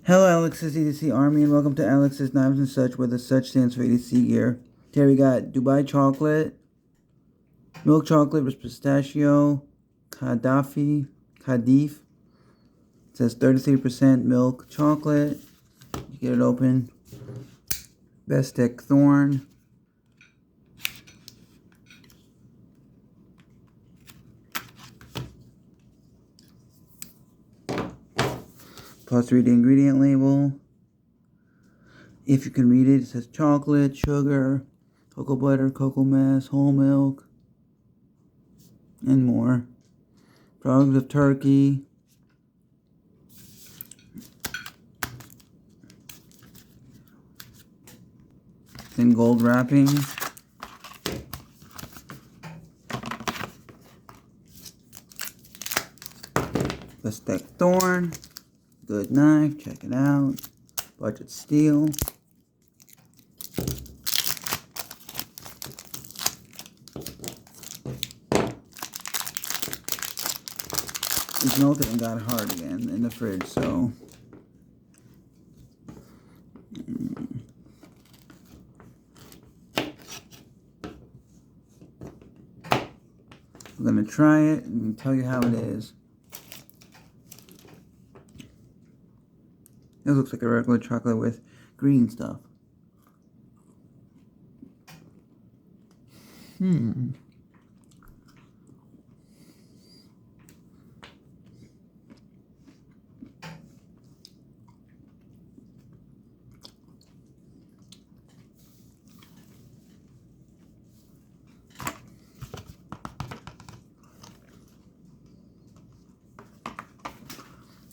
Hello, Alex's EDC Army, and welcome to Alex's Knives and Such, where the Such stands for EDC gear. Here we got Dubai chocolate, milk chocolate with pistachio, Kadif. It says 33% milk chocolate. You get it open. Bestech Thorn. Plus read the ingredient label. If you can read it, it says chocolate, sugar, cocoa butter, cocoa mass, whole milk, and more. Frogs of turkey. It's in gold wrapping. Bestech Thorn. Good knife. Check it out. Budget steel. It's melted and got hard again in the fridge, so I'm gonna try it and tell you how it is. This looks like a regular chocolate with green stuff.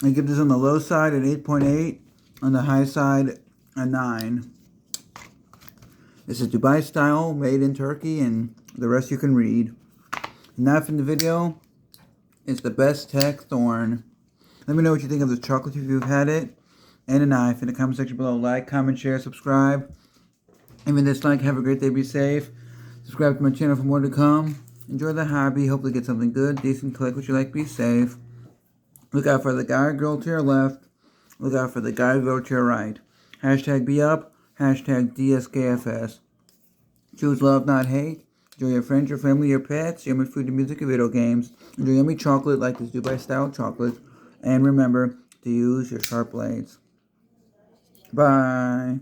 I give this on the low side at 8.8, on the high side a 9. This is Dubai style, made in Turkey, and the rest you can read. Knife in the video is the Bestech Thorn. Let me know what you think of this chocolate if you've had it, and a knife in the comment section below. Like, comment, share, subscribe. Even dislike. Have a great day. Be safe. Subscribe to my channel for more to come. Enjoy the hobby. Hopefully get something good, decent. Collect what you like. Be safe. Look out for the guy or girl to your left. Look out for the guy or girl to your right. Hashtag be up. Hashtag DSKFS. Choose love, not hate. Enjoy your friends, your family, your pets, yummy food and music and video games. Enjoy yummy chocolate like this Dubai style chocolate. And remember to use your sharp blades. Bye.